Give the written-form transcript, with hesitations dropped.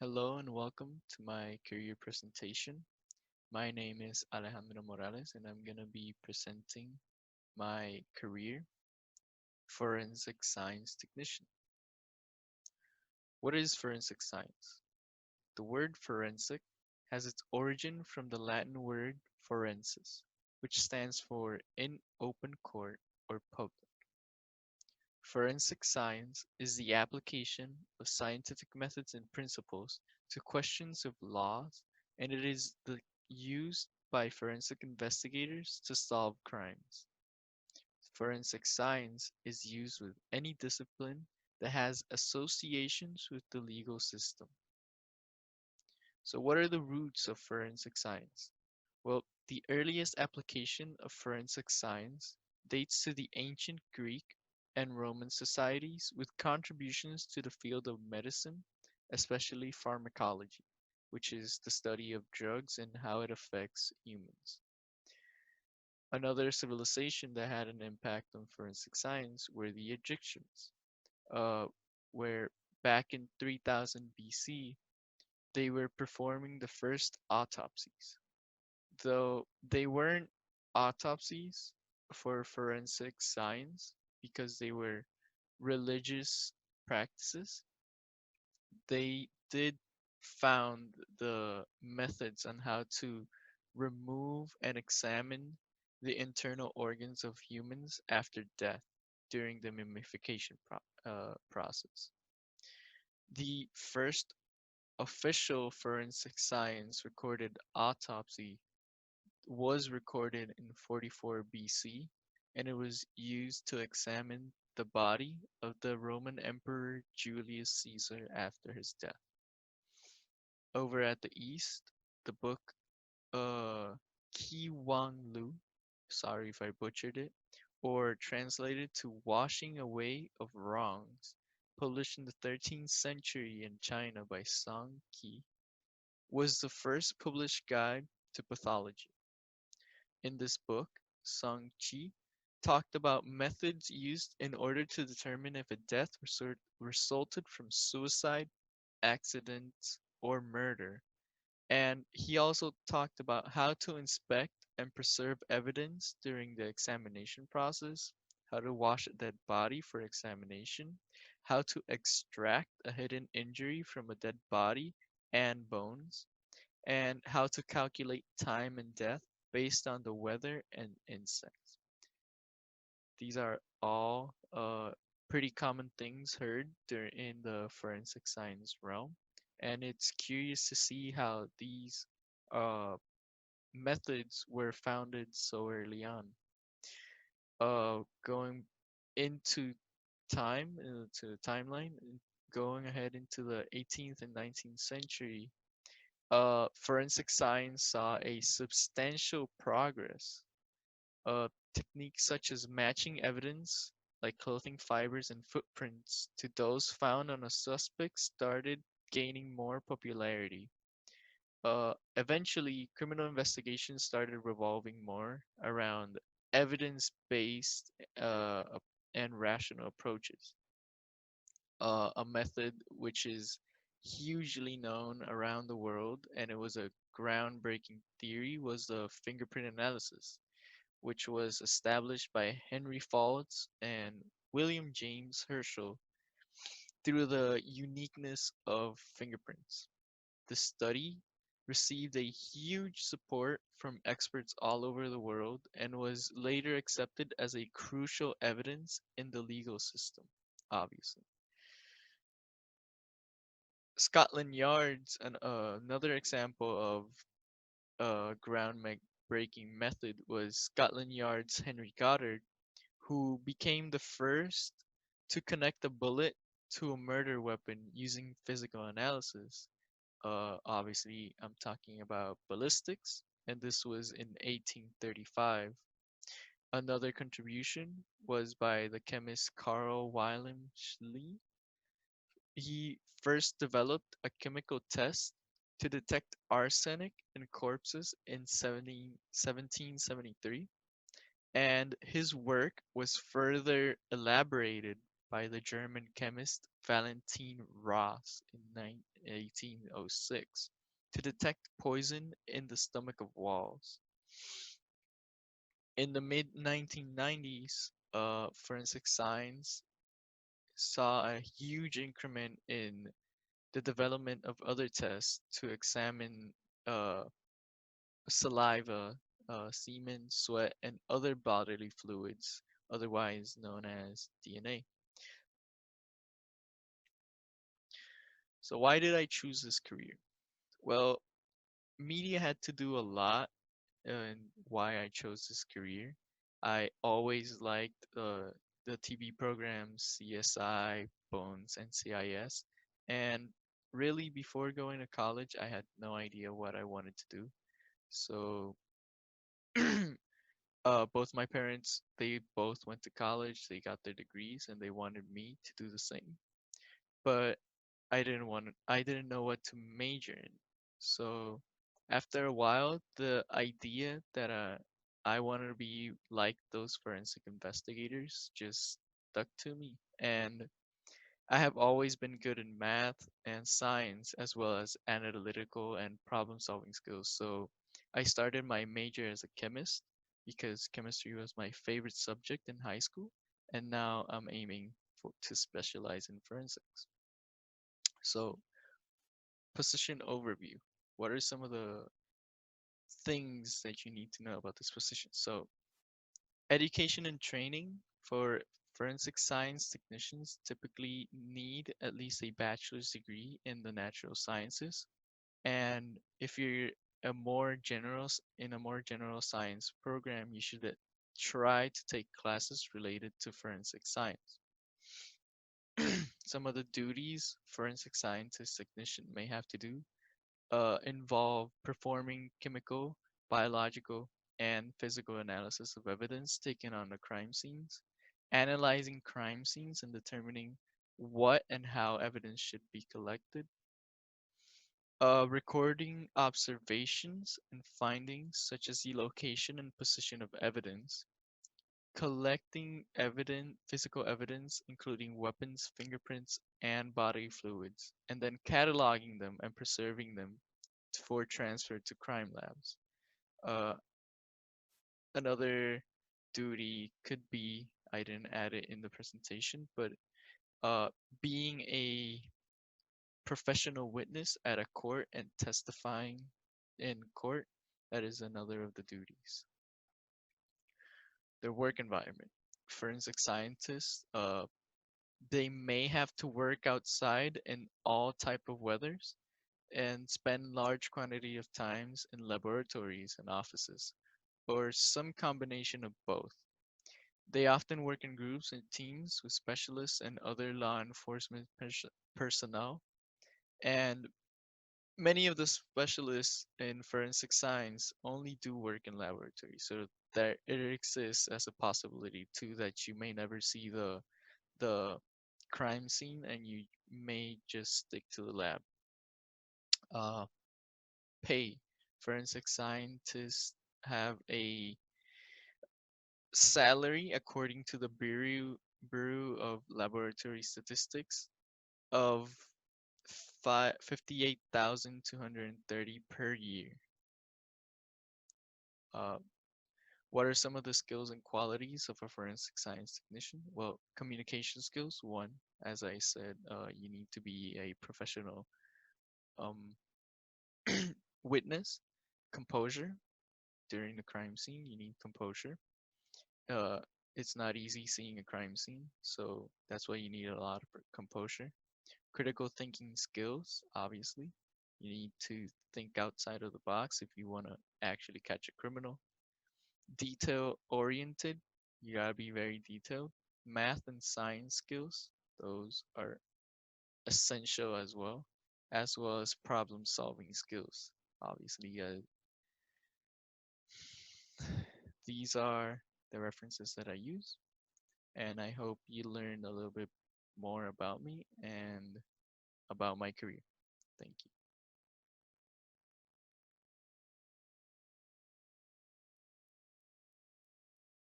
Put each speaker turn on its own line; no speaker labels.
Hello and welcome to my career presentation. My name is Alejandro Morales and I'm going to be presenting my career, forensic science technician. What is forensic science? The word forensic has its origin from the Latin word forensis, which stands for in open court or public. Forensic science is the application of scientific methods and principles to questions of laws, and it is used by forensic investigators to solve crimes. Forensic science is used with any discipline that has associations with the legal system. So, what are the roots of forensic science? Well, the earliest application of forensic science dates to the ancient Greek and Roman societies with contributions to the field of medicine, especially pharmacology, which is the study of drugs and how it affects humans. Another civilization that had an impact on forensic science were the Egyptians, uh, where back in 3000 BC, they were performing the first autopsies. Though they weren't autopsies for forensic science because they were religious practices, they did found the methods on how to remove and examine the internal organs of humans after death during the mummification process. The first official forensic science recorded autopsy was recorded in 44 BC, and it was used to examine the body of the Roman Emperor Julius Caesar after his death. Over at the east, the book Ki Wang Lu, sorry if I butchered it, or translated to Washing Away of Wrongs, published in the 13th century in China by Song Qi, was the first published guide to pathology. In this book, Song Qi talked about methods used in order to determine if a death resulted from suicide, accident, or murder. And he also talked about how to inspect and preserve evidence during the examination process, how to wash a dead body for examination, how to extract a hidden injury from a dead body and bones, and how to calculate time and death based on the weather and insects. These are all pretty common things heard in the forensic science realm, and it's curious to see how these uh, methods were founded so early on. Going into to the timeline, going ahead into the 18th and 19th century, forensic science saw a substantial progress. Techniques such as matching evidence, like clothing fibers and footprints, to those found on a suspect started gaining more popularity. Eventually, criminal investigations started revolving more around evidence-based and rational approaches. A method which is hugely known around the world, and it was a groundbreaking theory, was the fingerprint analysis, which was established by Henry Faulds and William James Herschel through the uniqueness of fingerprints. The study received a huge support from experts all over the world and was later accepted as a crucial evidence in the legal system, obviously. Scotland Yard's another example of a groundbreaking method was Scotland Yard's Henry Goddard, who became the first to connect a bullet to a murder weapon using physical analysis. Obviously, I'm talking about ballistics, and this was in 1835. Another contribution was by the chemist Carl Wilhelm Scheele. He first developed a chemical test to detect arsenic in corpses in 1773, and his work was further elaborated by the German chemist Valentin Ross in 1806 to detect poison in the stomach of walls. In the mid 1990s, forensic science saw a huge increment in the development of other tests to examine uh, saliva, semen, sweat, and other bodily fluids, otherwise known as DNA. So, why did I choose this career? Well, media had to do a lot in why I chose this career. I always liked the TV programs CSI, Bones, and CIS. And really, before going to college, I had no idea what I wanted to do. So, both my parents, they both went to college, they got their degrees, and they wanted me to do the same. But I didn't know what to major in. So after a while, the idea that I wanted to be like those forensic investigators just stuck to me. And I have always been good in math and science as well as analytical and problem solving skills. So I started my major as a chemist because chemistry was my favorite subject in high school. And now I'm aiming to specialize in forensics. So position overview. What are some of the things that you need to know about this position? So, education and training for forensic science technicians typically need at least a bachelor's degree in the natural sciences. And if you're in a more general science program, you should try to take classes related to forensic science. Some of the duties forensic scientist technician may have to do involve performing chemical, biological, and physical analysis of evidence taken on the crime scenes, analyzing crime scenes and determining what and how evidence should be collected, recording observations and findings such as the location and position of evidence, collecting physical evidence, including weapons, fingerprints, and body fluids, and then cataloging them and preserving them for transfer to crime labs. Uh, Another duty could be, I didn't add it in the presentation, but uh, being a professional witness at a court and testifying in court, that is another of the duties. Their work environment. Forensic scientists, they may have to work outside in all type of weathers and spend large quantity of times in laboratories and offices, or some combination of both. They often work in groups and teams with specialists and other law enforcement personnel, and many of the specialists in forensic science only do work in laboratories, so there it exists as a possibility too that you may never see the crime scene and you may just stick to the lab. Uh, Pay. Forensic scientists have a salary according to the Bureau of Laboratory Statistics of 58,230 per year. Uh, what are some of the skills and qualities of a forensic science technician? Well, communication skills, one, as I said, you need to be a professional um, witness. Composure during the crime scene, you need composure. Uh, it's not easy seeing a crime scene, so that's why you need a lot of composure. Critical thinking skills, obviously. You need to think outside of the box if you want to actually catch a criminal. Detail oriented, you gotta be very detailed. Math and science skills, those are essential as well as problem solving skills. Obviously, these are the references that I use, and I hope you learned a little bit more about me and about my career. Thank you.